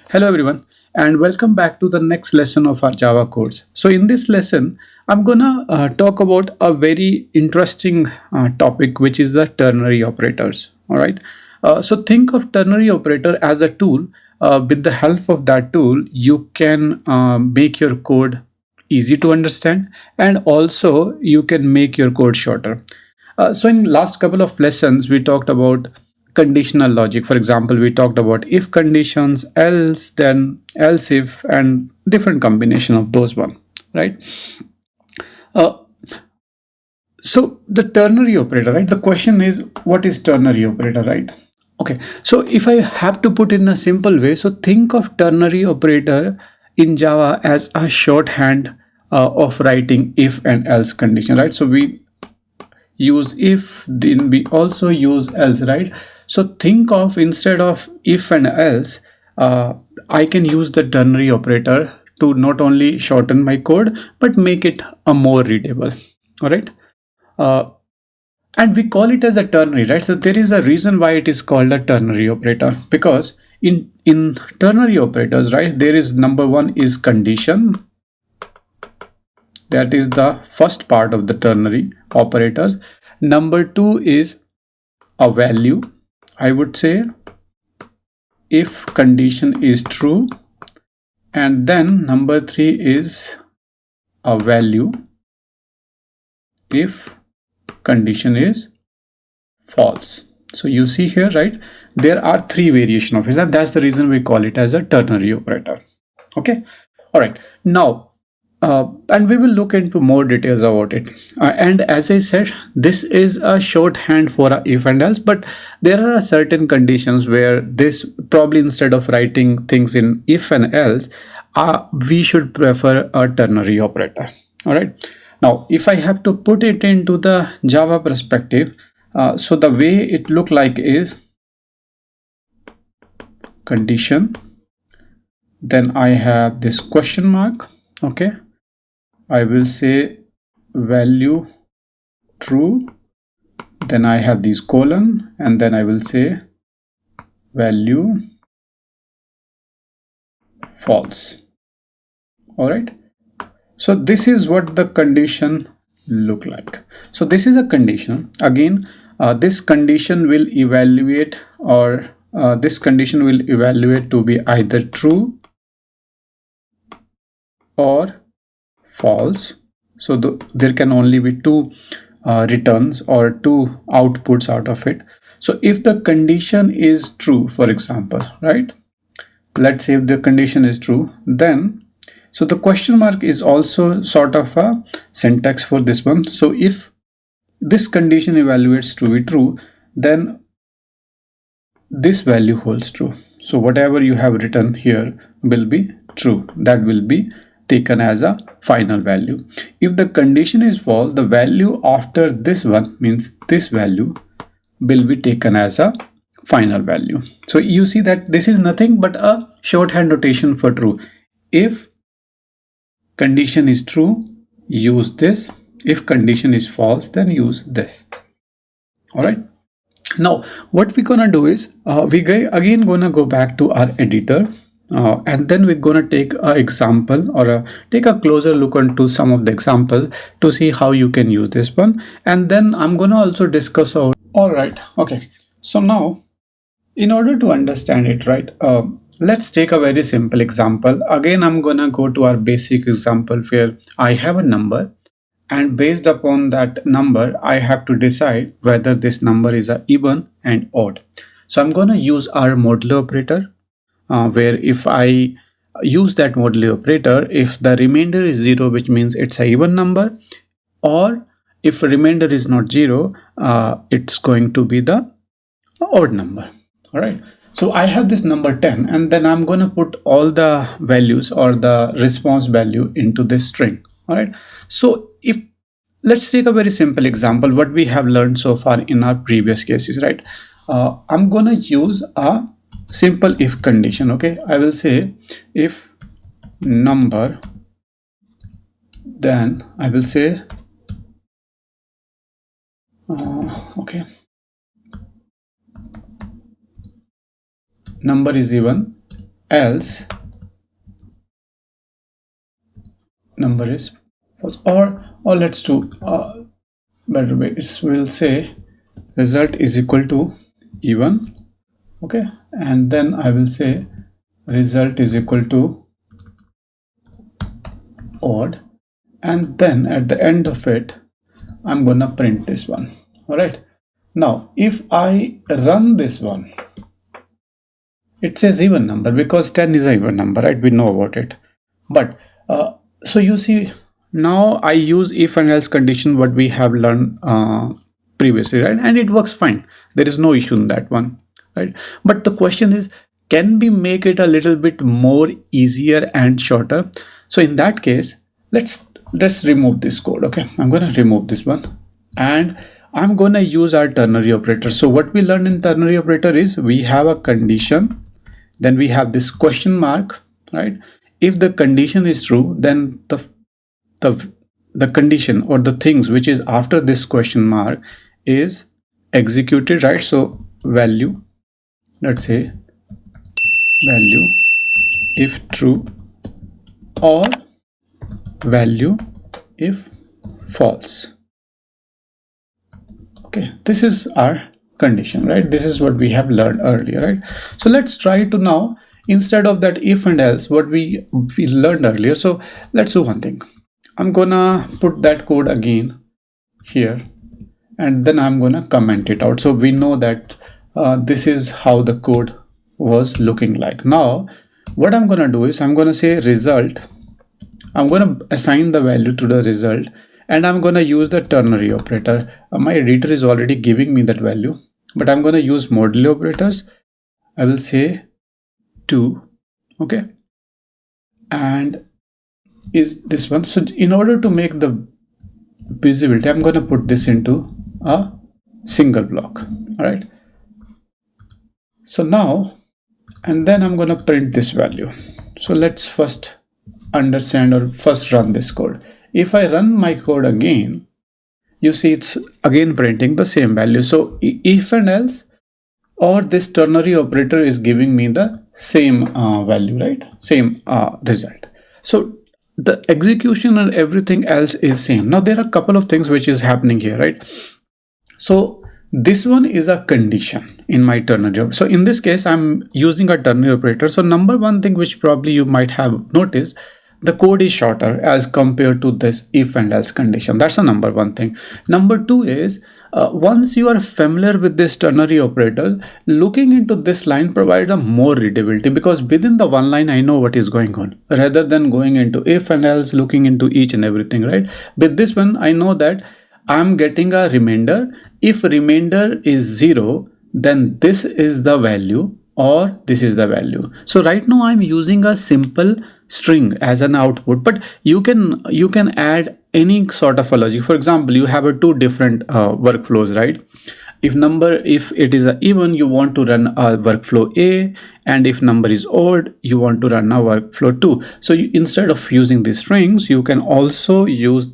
Hello everyone and welcome back to the next lesson of our Java course. So in this lesson, I'm gonna talk about a very interesting topic which is the ternary operators. All right. So think of ternary operator as a tool. With the help of that tool, you can make your code easy to understand and also you can make your code shorter. So in last couple of lessons, we talked about conditional logic. For example, we talked about if conditions, else, then else if, and different combination of those one, right? Uh, so the ternary operator, right? The question is, what is ternary operator, right? Okay, so if I have to put in a simple way, so think of ternary operator in Java as a shorthand of writing if and else condition, right? So we use if, then we also use else, right? So think of instead of if and else, I can use the ternary operator to not only shorten my code but make it a more readable. All right. uh, and we call it as a ternary, right? So there is a reason why it is called a ternary operator, because in ternary operators, right, there is number one is condition. That is the first part of the ternary operators. Number two is a value. I would say if condition is true, and then number three is a value if condition is false. So you see here, right, there are three variations of it, and that's the reason we call it as a ternary operator. Okay. All right. Now and we will look into more details about it. And as I said, this is a shorthand for a if and else, but there are certain conditions where this probably instead of writing things in if and else, we should prefer a ternary operator. All right. Now, if I have to put it into the Java perspective, so the way it look like is condition, then I have this question mark. Okay. I will say value true, then I have these colon, and then I will say value false. All right. So this is what the condition look like. So this is a condition. Again, this condition will evaluate, or this condition will evaluate to be either true or false. So there can only be two returns or two outputs out of it. So if the condition is true, for example, right, let's say if the condition is true, then so the question mark is also sort of a syntax for this one. So if this condition evaluates to be true, then this value holds true. So whatever you have written here will be true. That will be taken as a final value. If the condition is false, the value after this one, means this value, will be taken as a final value. So you see that this is nothing but a shorthand notation for true. If condition is true, use this. If condition is false, then use this. All right. Now what we're gonna do is again gonna go back to our editor, and then we're gonna take an example, or take a closer look into some of the examples to see how you can use this one, and then I'm gonna also discuss our. All right. Okay. So now, in order to understand it, right, let's take a very simple example. Again, I'm gonna go to our basic example where I have a number, and based upon that number I have to decide whether this number is a even and odd. So I'm going to use our modulo operator, where if I use that modulo operator, if the remainder is 0, which means it's a even number, or if remainder is not 0, it's going to be the odd number. All right. So I have this number 10, and then I'm going to put all the values or the response value into this string. All right. So if let's take a very simple example, what we have learned so far in our previous cases, right? I'm going to use a simple if condition. Okay. I will say if number, then I will say, okay, number is even else number is false, or let's do better way. We'll say result is equal to even, okay, and then I will say result is equal to odd, and then at the end of it I'm gonna print this one. All right, now if I run this one, it says even number because 10 is a even number, right? We know about it. But so you see, now I use if and else condition what we have learned previously, right? And it works fine. There is no issue in that one, right? But the question is, can we make it a little bit more easier and shorter? So in that case, let's remove this code. Okay, I'm gonna remove this one, and I'm gonna use our ternary operator. So what we learned in ternary operator is we have a condition, then we have this question mark, right? If the condition is true, then the condition or the things which is after this question mark is executed, right? So value, let's say value if true, or value if false. Okay, this is our condition, right? This is what we have learned earlier, right? So let's try to now, instead of that if and else what we learned earlier, so let's do one thing. I'm gonna put that code again here, and then I'm gonna comment it out so we know that this is how the code was looking like. Now what I'm gonna do is I'm gonna say result, I'm gonna assign the value to the result, and I'm gonna use the ternary operator. My editor is already giving me that value, but I'm gonna use modulo operators. I will say 2, okay, and is this one. So in order to make the visibility, I'm gonna put this into a single block. All right, so now, and then I'm gonna print this value. So let's first understand or first run this code. If I run my code again, you see it's again printing the same value. So if and else or this ternary operator is giving me the same value, right? Same result. So the execution and everything else is same. Now there are a couple of things which is happening here, right? So this one is a condition in my ternary operator. So in this case, I'm using a ternary operator. So number one thing which probably you might have noticed, the code is shorter as compared to this if and else condition. That's the number one thing. Number two is once you are familiar with this ternary operator, looking into this line provides a more readability, because within the one line I know what is going on rather than going into if and else, looking into each and everything, right? With this one I know that I'm getting a remainder. If remainder is 0, then this is the value or this is the value. So right now I'm using a simple string as an output, but you can add any sort of a logic. For example, you have a two different workflows, right? If it is a even, you want to run a workflow A, and if number is odd, you want to run a workflow 2. So instead of using these strings, you can also use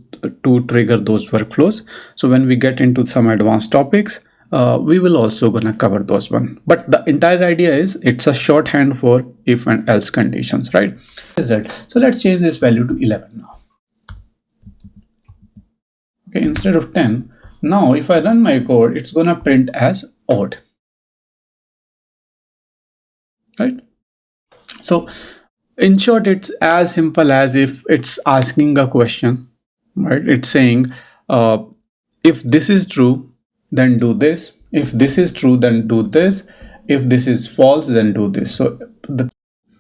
to trigger those workflows. So when we get into some advanced topics, we will also gonna cover those one. But the entire idea is it's a shorthand for if and else conditions, right? So let's change this value to 11 now. Okay, instead of 10. Now if I run my code, it's gonna print as odd, right? So in short, it's as simple as if it's asking a question, right? It's saying if this is true, then do this. If this is true, then do this. If this is false, then do this.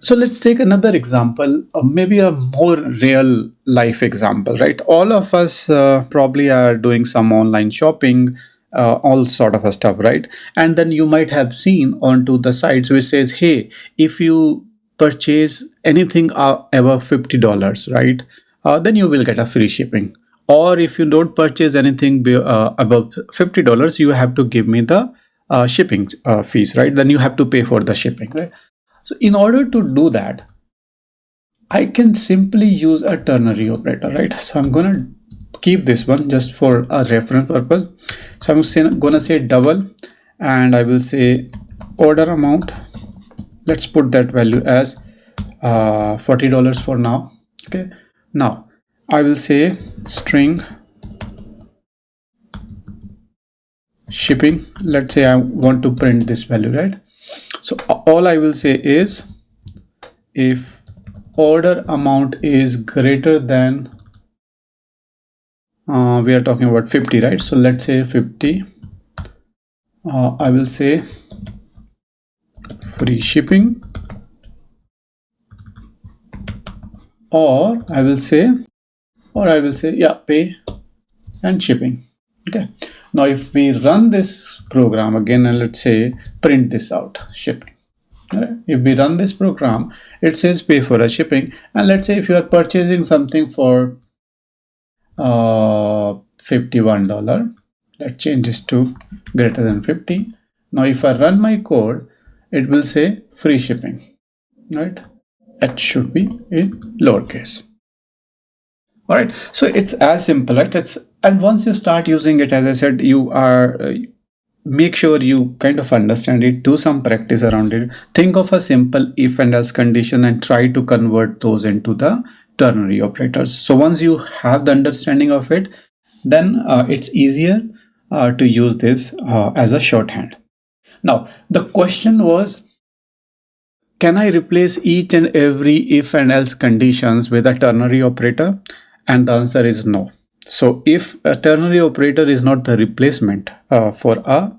So let's take another example, maybe a more real life example, right? All of us probably are doing some online shopping, all sort of a stuff, right? And then you might have seen onto the sites which says, hey, if you purchase anything above $50, right, then you will get a free shipping. Or if you don't purchase anything above $50, you have to give me the shipping fees, right? Then you have to pay for the shipping, right? So in order to do that, I can simply use a ternary operator, right? So I'm gonna keep this one just for a reference purpose. So I'm gonna say double, and I will say order amount let's put that value as $40 for now. Okay, now I will say string shipping. Let's say I want to print this value, right? So all I will say is if order amount is greater than we are talking about 50, right? So let's say 50. I will say free shipping, or I will say yeah, pay and shipping. Okay, now if we run this program again and let's say print this out, shipping. All right, if we run this program, it says pay for a shipping, and let's say if you are purchasing something for $51, that changes to greater than 50. Now if I run my code, it will say free shipping, right? It should be in lowercase. All right, so it's as simple, right? And once you start using it, as I said, you are make sure you kind of understand it, do some practice around it. Think of a simple if and else condition and try to convert those into the ternary operators. So once you have the understanding of it, then it's easier to use this as a shorthand. Now the question was, can I replace each and every if and else conditions with a ternary operator? And the answer is no. So if a ternary operator is not the replacement for a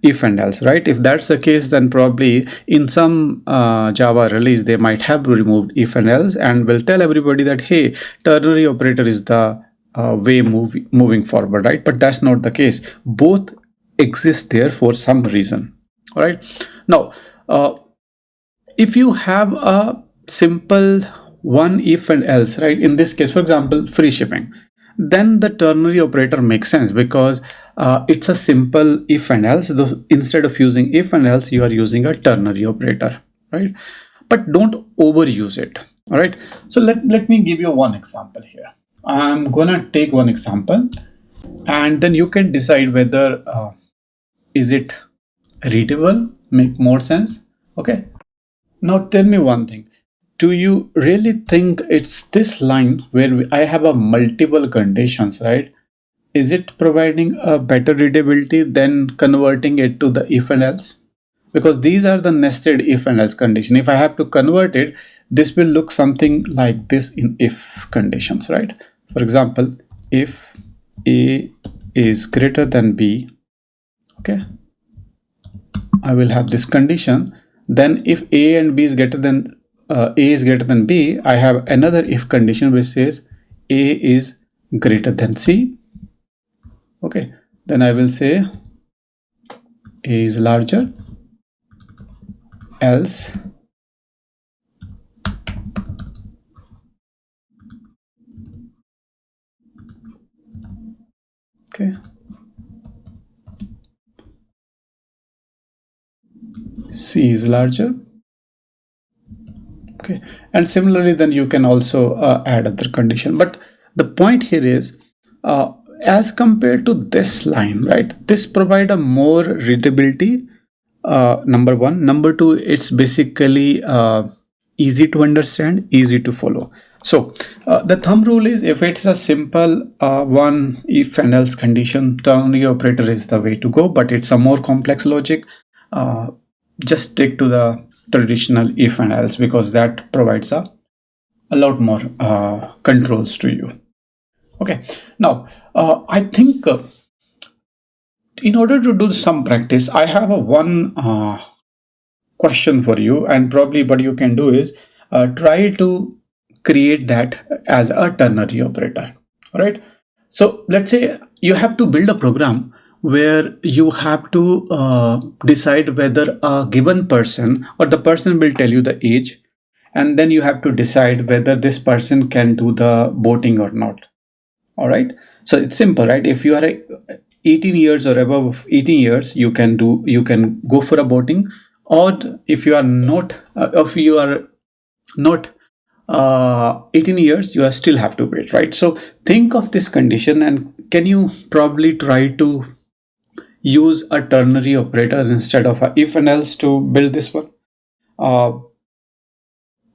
if and else, right? If that's the case, then probably in some Java release, they might have removed if and else and will tell everybody that, hey, ternary operator is the way moving forward, right? But that's not the case. Both exist there for some reason. All right. Now, if you have a simple one if and else, right? In this case, for example, free shipping, then the ternary operator makes sense because it's a simple if and else. Instead of using if and else, you are using a ternary operator, right? But don't overuse it. All right. So let me give you one example here. I'm gonna take one example, and then you can decide whether is it readable, make more sense. Okay. Now tell me one thing. Do you really think it's this line where I have a multiple conditions, right? Is it providing a better readability than converting it to the if and else? Because these are the nested if and else condition. If I have to convert it, this will look something like this in if conditions, right? For example, if A is greater than B, okay, I will have this condition. Then if A and B is greater than A is greater than B, I have another if condition which says A is greater than C. Okay, then I will say A is larger, else okay, C is larger. Okay, and similarly then you can also add other condition, but the point here is as compared to this line, right, this provide a more readability, number one. Number two, it's basically easy to understand, easy to follow. So the thumb rule is, if it's a simple one if and else condition, ternary operator is the way to go. But it's a more complex logic, just stick to the traditional if and else, because that provides a lot more controls to you. Okay, now I think in order to do some practice, I have a one question for you, and probably what you can do is try to create that as a ternary operator. All right, so let's say you have to build a program where you have to decide whether a given person, or the person will tell you the age, and then you have to decide whether this person can do the boating or not. All right, so it's simple, right? If you are 18 years or above 18 years, you can go for a boating. Or if you are not 18 years, you are still have to wait, right? So think of this condition, and can you probably try to use a ternary operator instead of a if and else to build this one? uh,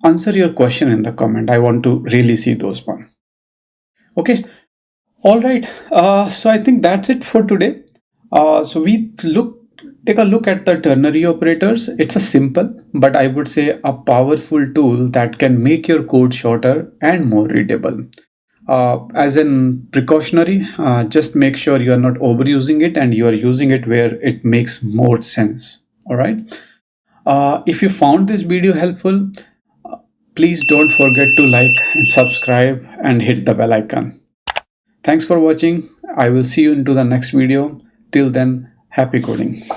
answer your question in the comment. I want to really see those one. Okay. All right. So I think that's it for today. So we take a look at the ternary operators. It's a simple, but I would say a powerful tool that can make your code shorter and more readable. As in precautionary, just make sure you are not overusing it and you are using it where it makes more sense. All right. If you found this video helpful, please don't forget to like and subscribe and hit the bell icon. Thanks for watching. I will see you into the next video. Till then, happy coding.